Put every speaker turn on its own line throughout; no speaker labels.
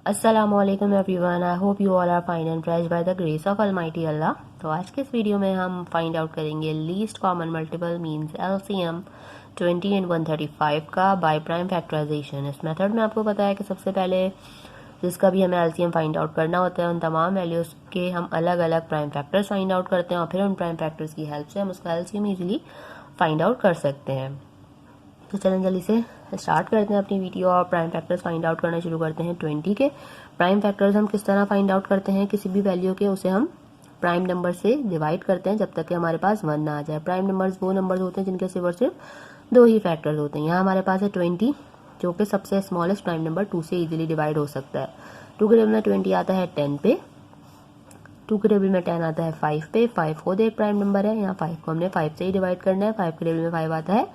अस्सलामुअलैकुम everyone, I hope you all are fine and blessed by the grace of almighty Allah. तो आज के इस वीडियो में हम फाइंड आउट करेंगे least common multiple means LCM 20 and 135 का बाय प्राइम फैक्टराइजेशन। इस मेथड में आपको पता है कि सबसे पहले जिसका भी हमें एलसीएम फाइंड आउट करना होता है उन तमाम वैल्यूज़ के हम अलग अलग प्राइम फैक्टर्स फाइंड आउट करते हैं और फिर उन प्राइम फैक्टर्स की हेल्प से हम उसका एलसीएम ईजिली फाइंड आउट कर सकते हैं। तो चलें जल्दी से स्टार्ट करते हैं अपनी वीडियो और प्राइम फैक्टर्स फाइंड आउट करना शुरू करते हैं। 20 के प्राइम फैक्टर्स हम किस तरह फाइंड आउट करते हैं, किसी भी वैल्यू के उसे हम प्राइम नंबर से डिवाइड करते हैं जब तक कि हमारे पास 1 ना आ जाए। प्राइम नंबर्स वो नंबर्स होते हैं जिनके सिर्फ और सिर्फ 2 ही फैक्टर्स होते हैं। यहाँ हमारे पास है 20 जो कि सबसे स्मॉलेस्ट प्राइम नंबर 2 से इजीली डिवाइड हो सकता है। 2 के टेबल में 20 आता है 10 पे, 2 के टेबल में 10 आता है 5 पे। 5 खुद एक प्राइम नंबर है, यहाँ 5 को हमने 5 से ही डिवाइड करना है। 5 के टेबल में 5 आता है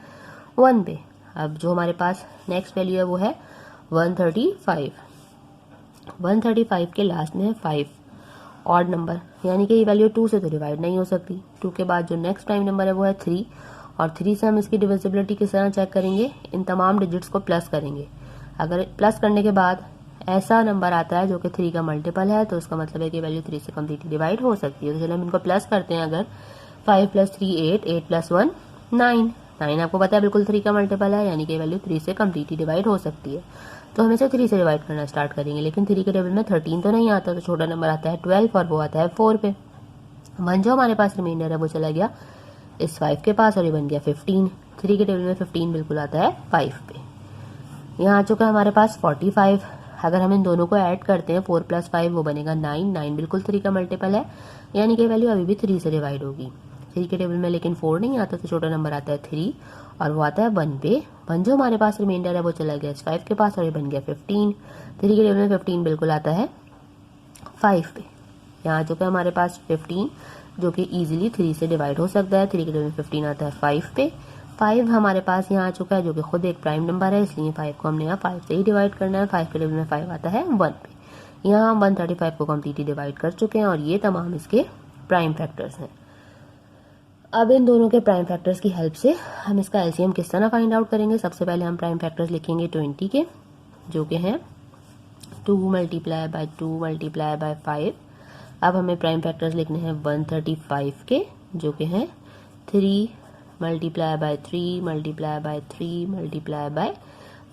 1 पे। अब जो हमारे पास नेक्स्ट वैल्यू है वो है 135। 135 के लास्ट में है 5 ऑड नंबर, यानी कि ये वैल्यू 2 से तो डिवाइड नहीं हो सकती। 2 के बाद जो नेक्स्ट प्राइम नंबर है वो है 3 और 3 से हम इसकी डिविजिबिलिटी किस तरह चेक करेंगे, इन तमाम डिजिट्स को प्लस करेंगे। अगर प्लस करने के बाद ऐसा नंबर आता है जो कि 3 का मल्टीपल है तो उसका मतलब है कि वैल्यू 3 से कम्प्लीटली डिवाइड हो सकती है। तो चलो हम इनको प्लस करते हैं। अगर 5 + 3 8, 8 + 1 9, 9 आपको पता है बिल्कुल 3 का मल्टीपल है, यानी कि वैल्यू 3 से कम्प्लीटली डिवाइड हो सकती है। तो हम इसे 3 से डिवाइड करना स्टार्ट करेंगे, लेकिन 3 के टेबल में 13 तो नहीं आता, तो छोटा नंबर आता है 12 और वो आता है 4 पे। 1 जो हमारे पास रिमाइंडर है वो चला गया इस 5 के पास और ये बन गया 15। 3 के टेबल में 15 बिल्कुल आता है 5 पे। यहाँ आ चुका है हमारे पास 45। अगर हम इन दोनों को ऐड करते हैं 4 + 5 वो बनेगा 9। 9 बिल्कुल 3 का मल्टीपल है, यानी कि वैल्यू अभी भी 3 से डिवाइड होगी। 3 के टेबल में लेकिन 4 नहीं आता, तो छोटा नंबर आता है 3 और वो आता है 1 पे। 1 जो हमारे पास रिमाइंडर है वो चला गया इस 5 के पास और ये बन गया 15। 3 के टेबल में 15 बिल्कुल आता है 5 पे। यहाँ जो कि हमारे पास 15 जो कि इजीली 3 से डिवाइड हो सकता है। 3 के टेबल में 15 आता है 5 पे। 5 हमारे पास यहाँ आ चुका है जो कि खुद एक प्राइम नंबर है, इसलिए 5 को हमने यहाँ 5 से ही डिवाइड करना है। 5 के टेबल में 5 आता है 1 पे। यहाँ हम 135 को कम्प्लीटली डिवाइड कर चुके हैं और ये तमाम इसके प्राइम फैक्टर्स हैं। अब इन दोनों के प्राइम फैक्टर्स की हेल्प से हम इसका एलसीएम किस तरह फाइंड आउट करेंगे। सबसे पहले हम प्राइम फैक्टर्स लिखेंगे 20 के, जो कि हैं 2 × 2 × 5। अब हमें प्राइम फैक्टर्स लिखने हैं 135 के, जो कि हैं 3 × 3 × 3 ×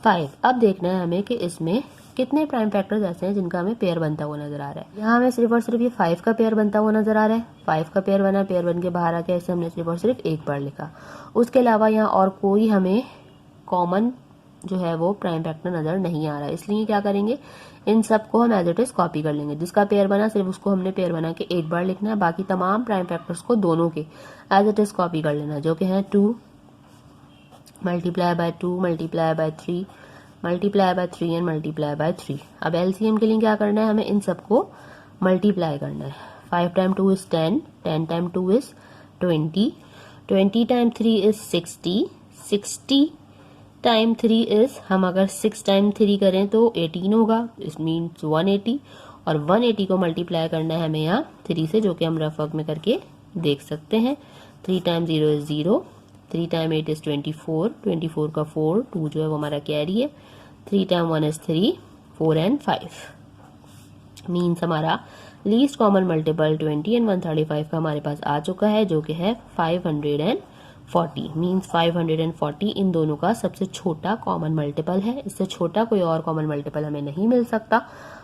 5। अब देखना है हमें कि इसमें कितने प्राइम फैक्टर्स ऐसे हैं जिनका हमें पेयर बनता हुआ नजर आ रहा है। यहाँ हमें सिर्फ और सिर्फ ये 5 का पेयर बनता हुआ नजर आ रहा है। 5 का पेयर बना, पेयर बन के बाहर आ गया, ऐसे हमने सिर्फ और सिर्फ एक बार लिखा। उसके अलावा यहाँ और कोई हमें कॉमन जो है वो प्राइम फैक्टर नजर नहीं आ रहा है, इसलिए क्या करेंगे, इन सबको हम एज इट इज कॉपी कर लेंगे। जिसका पेयर बना सिर्फ उसको हमने पेयर बना के एक बार लिखना है, बाकी तमाम प्राइम फैक्टर्स को दोनों के एज इट इज कॉपी कर लेना, जो कि है 2 × 2 × 3 × 3 एंड × 3। अब एलसीएम के लिए क्या करना है, हमें इन सबको मल्टीप्लाई करना है। 5 × 2 = 10, 10 × 2 = 20, 20 × 3 = 60, 60 × 3 = हम अगर 6 × 3 करें तो 18 होगा, इस मीन्स 180। और 180 को मल्टीप्लाई करना है हमें यहाँ 3 से, जो कि हम रफ वर्क में करके देख सकते हैं। 3 × 0 = 0, 3 × 8 = 24, 24 का 4, 2 जो है वो हमारा कैरी है। 3 × 1 = 3, 4 and 5 मीन्स हमारा लीस्ट कॉमन मल्टीपल 20 एंड 135 का हमारे पास आ चुका है, जो कि है 540। मीन्स 540 इन दोनों का सबसे छोटा कॉमन मल्टीपल है। इससे छोटा कोई और कॉमन मल्टीपल हमें नहीं मिल सकता।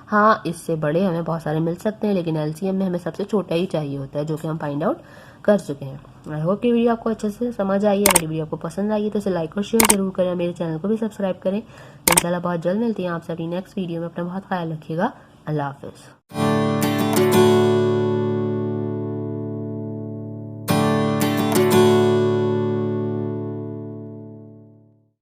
हाँ, इससे बड़े हमें बहुत सारे मिल सकते हैं, लेकिन एलसीएम में हमें सबसे छोटा ही चाहिए होता है, जो कि हम फाइंड आउट कर चुके हैं। आई होप कि वीडियो आपको अच्छे से समझ आई है। अगर वीडियो आपको पसंद आई है तो इसे लाइक और शेयर जरूर करें, मेरे चैनल को भी सब्सक्राइब करें। इंशाल्लाह बहुत जल्द मिलती हैं आपसे अपनी नेक्स्ट वीडियो में। अपना बहुत ख्याल रखिएगा। अल्लाह हाफिज़।